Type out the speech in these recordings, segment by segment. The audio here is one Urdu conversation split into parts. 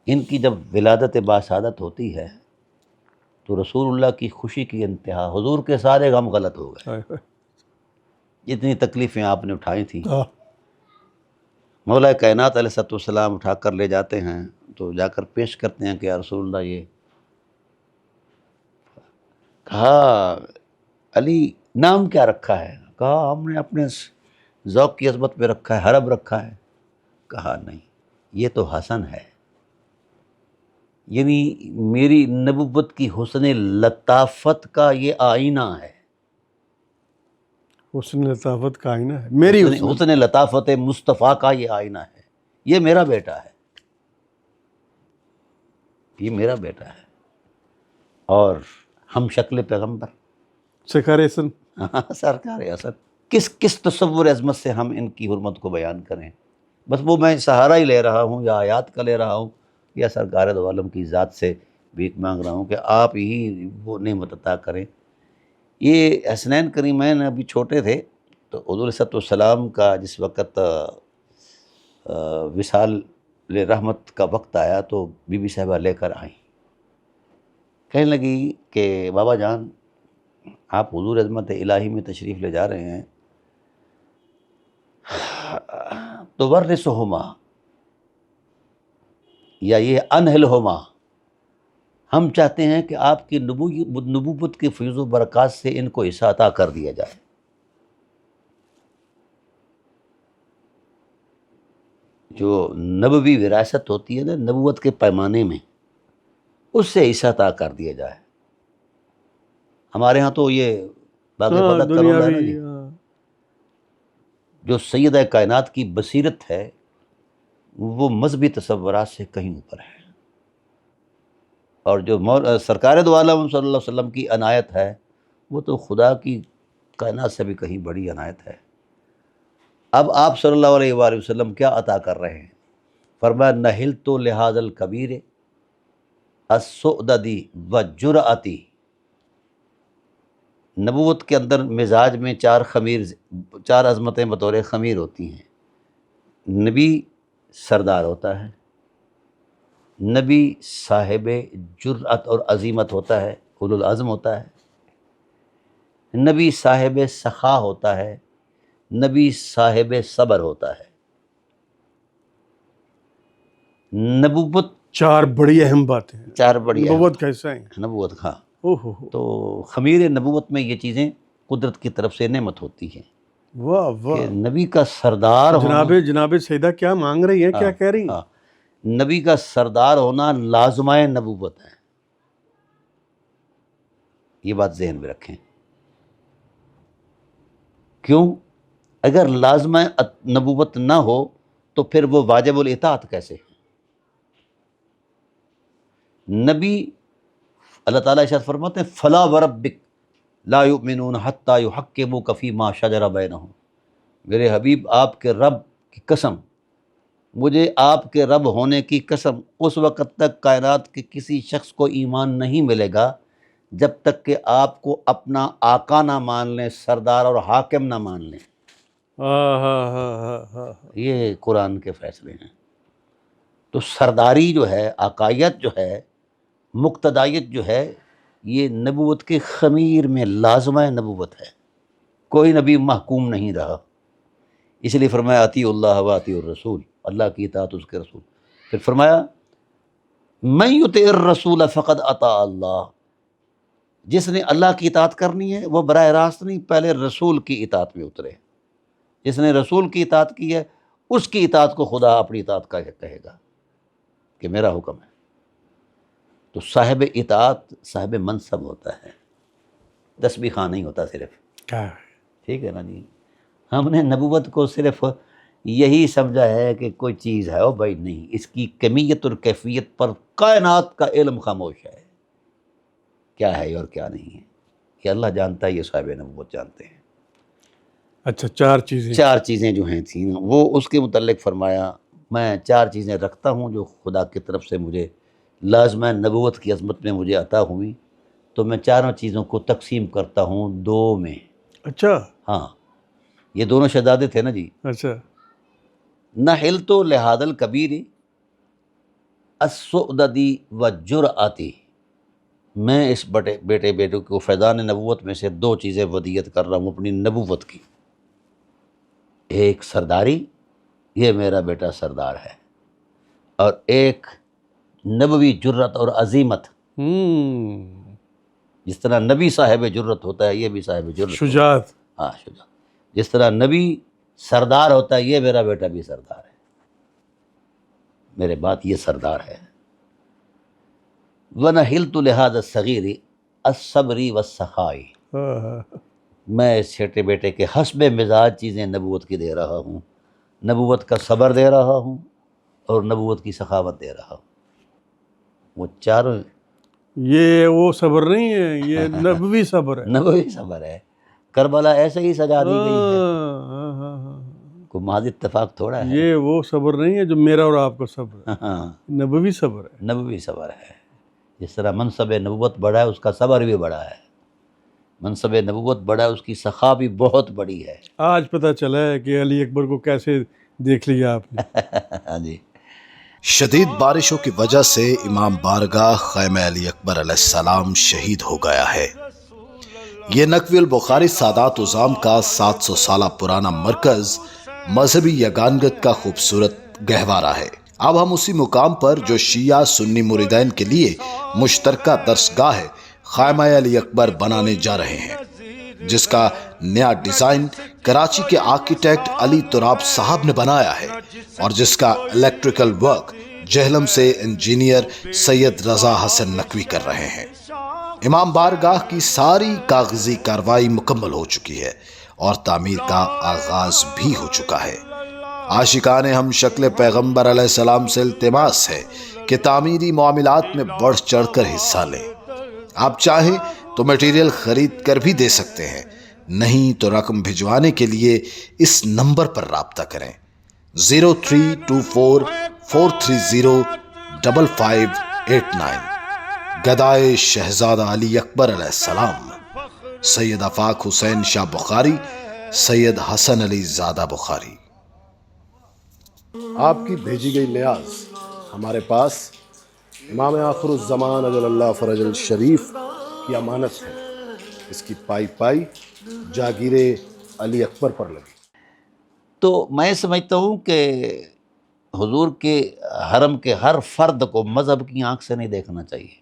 ان کی جب ولادت باسعادت ہوتی ہے تو رسول اللہ کی خوشی کی انتہا، حضور کے سارے غم غلط ہو گئے، جتنی تکلیفیں آپ نے اٹھائی تھیں مولا کائنات علیہ الصلوۃ والسلام اٹھا کر لے جاتے ہیں، تو جا کر پیش کرتے ہیں کہ یا رسول اللہ، یہ کہا علی نام کیا رکھا ہے؟ کہا ہم نے اپنے ذوق کی عظمت پہ رکھا ہے، حرب رکھا ہے۔ کہا نہیں، یہ تو حسن ہے، یعنی میری نبوت کی حسن لطافت کا یہ آئینہ ہے، حسن لطافت کا آئینہ ہے، میری حسن لطافت مصطفیٰ کا یہ آئینہ ہے، یہ میرا بیٹا ہے، یہ میرا بیٹا ہے، اور ہم شکل پیغمبر سکھر حسن۔ سرکار حسن، کس تصور عظمت سے ہم ان کی حرمت کو بیان کریں؟ بس وہ میں سہارا ہی لے رہا ہوں، یا آیات کا لے رہا ہوں، یا سرکار دو عالم کی ذات سے بھیک مانگ رہا ہوں کہ آپ ہی وہ نعمت عطا کریں۔ یہ حسنین کریمین ابھی چھوٹے تھے تو حضور صلی اللہ علیہ وسلم کا جس وقت وصال رحمت کا وقت آیا تو بی بی صاحبہ لے کر آئیں، کہنے لگی کہ بابا جان آپ حضور عظمت الہی میں تشریف لے جا رہے ہیں، تو ورثہما، یا یہ انہلہما، ہم چاہتے ہیں کہ آپ کی نبوت کی فیض و برکات سے ان کو حصہ عطا کر دیا جائے۔ جو نبوی وراثت ہوتی ہے نا نبوت کے پیمانے میں، اس سے حصہ عطا کر دیا جائے۔ ہمارے ہاں تو یہ باقی پتہ کرو نا جی، جو سیدہ کائنات کی بصیرت ہے وہ مذہبی تصورات سے کہیں اوپر ہے، اور جو سرکار دو عالم صلی اللہ علیہ وسلم کی عنایت ہے وہ تو خدا کی کائنات سے بھی کہیں بڑی عنایت ہے۔ اب آپ صلی اللہ علیہ وآلہ وسلم کیا عطا کر رہے ہیں؟ فرمایا نہلت لہذا الکبیر السؤددی وجرأتی، نبوت کے اندر مزاج میں چار عظمتیں بطور خمیر ہوتی ہیں۔ نبی سردار ہوتا ہے، نبی صاحب جرأت اور عزیمت ہوتا ہے، اولو العزم ہوتا ہے، نبی صاحب سخا ہوتا ہے، نبی صاحب صبر ہوتا ہے۔ نبوت چار بڑی اہم باتیں ہیں، چار بڑی نبوت کا حصہ ہیں۔ نبوت، ہاں، اوہ تو خمیر نبوت میں یہ چیزیں قدرت کی طرف سے نعمت ہوتی ہیں واہ کہ واہ، نبی کا سردار ہونا، جناب سیدہ کیا مانگ رہی ہیں، کیا کہہ رہی ہیں؟ ہاں، نبی کا سردار ہونا لازمہ نبوت ہے، یہ بات ذہن میں رکھیں۔ کیوں؟ اگر لازمہ نبوت نہ ہو تو پھر وہ واجب الاطاعت کیسے ہے؟ نبی، اللہ تعالیٰ ارشاد فرماتے ہیں فلا وربک لا یؤمنون حتی یحکموک فیما شجر بینہم، میرے حبیب آپ کے رب کی قسم، مجھے آپ کے رب ہونے کی قسم، اس وقت تک کائنات کے کسی شخص کو ایمان نہیں ملے گا جب تک کہ آپ کو اپنا آقا نہ مان لیں، سردار اور حاکم نہ مان لیں۔ یہ قرآن کے فیصلے ہیں۔ تو سرداری جو ہے، آقائیت جو ہے، مقتدائیت جو ہے، یہ نبوت کے خمیر میں لازمہ نبوت ہے، کوئی نبی محکوم نہیں رہا۔ اس لیے فرمایا اطیعوا اللہ واطیعوا الرسول، اللہ کی اطاعت اس کے رسول۔ پھر فرمایا من یطع الرسول فقد اطاع اللہ، جس نے اللہ کی اطاعت کرنی ہے وہ براہ راست نہیں، پہلے رسول کی اطاعت میں اترے۔ جس نے رسول کی اطاعت کی ہے اس کی اطاعت کو خدا اپنی اطاعت کا کہے گا کہ میرا حکم ہے۔ تو صاحب اطاعت صاحب منصب ہوتا ہے، تسبیح خواں نہیں ہوتا صرف، ٹھیک ہے نا جی۔ ہم نے نبوت کو صرف یہی سمجھا ہے کہ کوئی چیز ہے، او بھائی نہیں، اس کی کمیت اور کیفیت پر کائنات کا علم خاموش ہے، کیا ہے اور کیا نہیں ہے یہ اللہ جانتا ہے، یہ صاحب نبوت جانتے ہیں۔ اچھا، چار چیزیں جو ہیں تھیں وہ اس کے متعلق فرمایا میں چار چیزیں رکھتا ہوں جو خدا کی طرف سے مجھے لازمہ نبوت کی عظمت میں مجھے عطا ہوئی، تو میں چاروں چیزوں کو تقسیم کرتا ہوں دو میں۔ اچھا، ہاں، یہ دونوں شہزادے تھے نا جی۔ اچھا، نحلت لہذا الکبیر السؤددی و جرأتی، میں اس بیٹے کو فیضان نبوت میں سے 2 چیزیں ودیت کر رہا ہوں اپنی نبوت کی، ایک سرداری، یہ میرا بیٹا سردار ہے، اور ایک نبوی جرت اور عظیمت، جس طرح نبی صاحب جرت ہوتا ہے یہ بھی صاحب جرت، شجاعت. ہاں شجاعت، جس طرح نبی سردار ہوتا ہے یہ میرا بیٹا بھی سردار ہے، میرے بات یہ سردار ہے۔ وَنَحِلْتُ لِهَذَا الصَّغِيرِ الصَّبْرِ وَالسَّخَاءِ، میں اس چھوٹے بیٹے کے حسب مزاج چیزیں نبوت کی دے رہا ہوں، نبوت کا صبر دے رہا ہوں اور نبوت کی سخاوت دے رہا ہوں، وہ چاروں یہ وہ صبر نہیں ہے، یہ نبوی صبر ہے. نبوی صبر ہے۔ کربلا ایسے ہی سجا دی گئی ہے، ہاں. کوئی محض اتفاق تھوڑا ہے، یہ وہ صبر نہیں ہے جو میرا اور آپ کا صبر ہے، ہاں نبوی صبر ہے. نبوی صبر ہے۔ جس طرح منصب نبوت بڑا ہے اس کا صبر بھی بڑا ہے، منصب نبوت بڑا ہے اس کی سخا بھی بہت بڑی ہے۔ آج پتہ چلا ہے کہ علی اکبر کو کیسے دیکھ لیا آپ نے. ہاں جی، شدید بارشوں کی وجہ سے امام بارگاہ خیمہ علی اکبر علیہ السلام شہید ہو گیا ہے۔ یہ نقوی البخاری سادات عظام کا 700 سالہ پرانا مرکز مذہبی یگانگت کا خوبصورت گہوارہ ہے۔ اب ہم اسی مقام پر جو شیعہ سنی مریدین کے لیے مشترکہ درسگاہ ہے خیمہ علی اکبر بنانے جا رہے ہیں، جس کا نیا ڈیزائن کراچی کے آرکیٹیکٹ علی تراب صاحب نے بنایا ہے اور جس کا الیکٹریکل ورک جہلم سے انجینئر سید رضا حسن نقوی کر رہے ہیں۔ امام بارگاہ کی ساری کاغذی کارروائی مکمل ہو چکی ہے اور تعمیر کا آغاز بھی ہو چکا ہے۔ عاشقان ہم شکل پیغمبر علیہ السلام سے التماس ہے کہ تعمیری معاملات میں بڑھ چڑھ کر حصہ لیں۔ آپ چاہیں تو میٹیریل خرید کر بھی دے سکتے ہیں، نہیں تو رقم بھجوانے کے لیے اس نمبر پر رابطہ کریں 0324 430 5589۔ گدائے شہزادہ علی اکبر علیہ السلام، سید آفاق حسین شاہ بخاری، سید حسن علی زادہ بخاری۔ آپ کی بھیجی گئی نیاز ہمارے پاس امام آخر الزمان اجل اللہ فرج الشریف کی امانت ہے، اس کی پائی جاگیر علی اکبر پر لگی۔ تو میں سمجھتا ہوں کہ حضور کے حرم کے ہر فرد کو مذہب کی آنکھ سے نہیں دیکھنا چاہیے،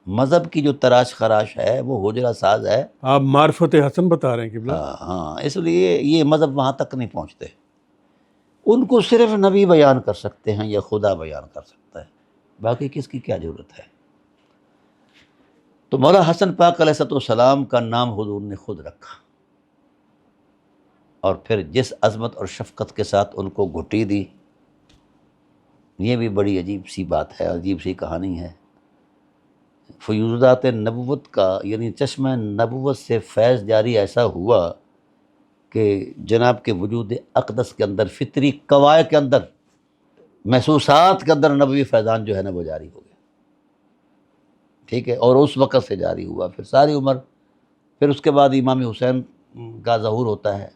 مذہب کی جو تراش خراش ہے وہ حجرہ ساز ہے۔ آپ معرفت حسن بتا رہے ہیں قبلہ. ہاں، اس لیے یہ مذہب وہاں تک نہیں پہنچتے، ان کو صرف نبی بیان کر سکتے ہیں یا خدا بیان کر سکتا ہے، باقی کس کی کیا ضرورت ہے۔ تو مولا حسن پاک علیہ السلام کا نام حضور نے خود رکھا، اور پھر جس عظمت اور شفقت کے ساتھ ان کو گھٹی دی، یہ بھی بڑی عجیب سی بات ہے، عجیب سی کہانی ہے۔ فیوزات نبوت کا یعنی چشمہ نبوت سے فیض جاری ایسا ہوا کہ جناب کے وجود اقدس کے اندر، فطری قوائے کے اندر، محسوسات کے اندر نبوی فیضان جو ہے نا وہ جاری ہو گیا، ٹھیک ہے، اور اس وقت سے جاری ہوا پھر ساری عمر۔ پھر اس کے بعد امام حسین کا ظہور ہوتا ہے۔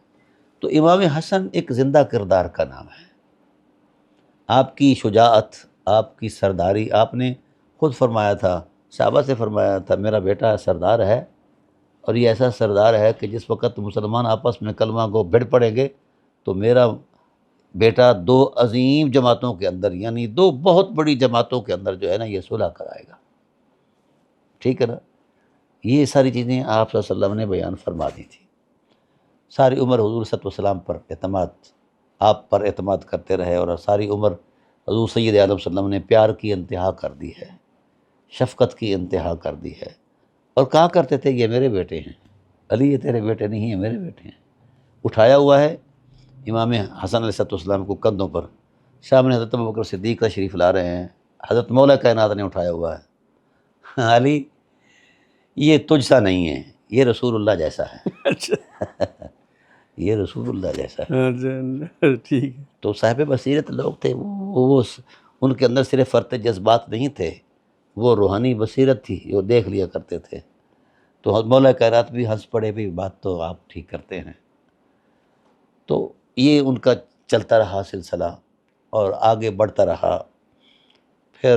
تو امام حسن ایک زندہ کردار کا نام ہے۔ آپ کی شجاعت، آپ کی سرداری، آپ نے خود فرمایا تھا، صحابہ سے فرمایا تھا، میرا بیٹا سردار ہے، اور یہ ایسا سردار ہے کہ جس وقت مسلمان آپس میں کلمہ کو بھڑ پڑیں گے تو میرا بیٹا 2 عظیم جماعتوں کے اندر، یعنی 2 بہت بڑی جماعتوں کے اندر جو ہے نا یہ صلح کرائے گا، ٹھیک ہے نا۔ یہ ساری چیزیں آپ صلی اللہ علیہ وسلم نے بیان فرما دی تھی۔ ساری عمر حضور صلی اللہ علیہ وسلم پر آپ پر اعتماد کرتے رہے، اور ساری عمر حضور سید عالم صلی اللہ علیہ وسلم نے پیار کی انتہا کر دی ہے، شفقت کی انتہا کر دی ہے، اور کہا کرتے تھے یہ میرے بیٹے ہیں، علی یہ تیرے بیٹے نہیں ہیں، میرے بیٹے ہیں۔ اٹھایا ہوا ہے امام حسن علیہ السلام کو کندھوں پر، سامنے حضرت ابوبکر صدیق تشریف لا رہے ہیں، حضرت مولا کائنات نے اٹھایا ہوا ہے، علی یہ تجھ سا نہیں ہے، یہ رسول اللہ جیسا ہے، اچھا، یہ رسول اللہ جیسا ہے۔ ٹھیک ہے. تو صاحب بصیرت لوگ تھے، وہ ان کے اندر صرف فرط جذبات نہیں تھے، وہ روحانی بصیرت تھی، جو دیکھ لیا کرتے تھے۔ تو مولا کائنات بھی ہنس پڑے، بھی بات تو آپ ٹھیک کرتے ہیں۔ تو یہ ان کا چلتا رہا سلسلہ اور آگے بڑھتا رہا۔ پھر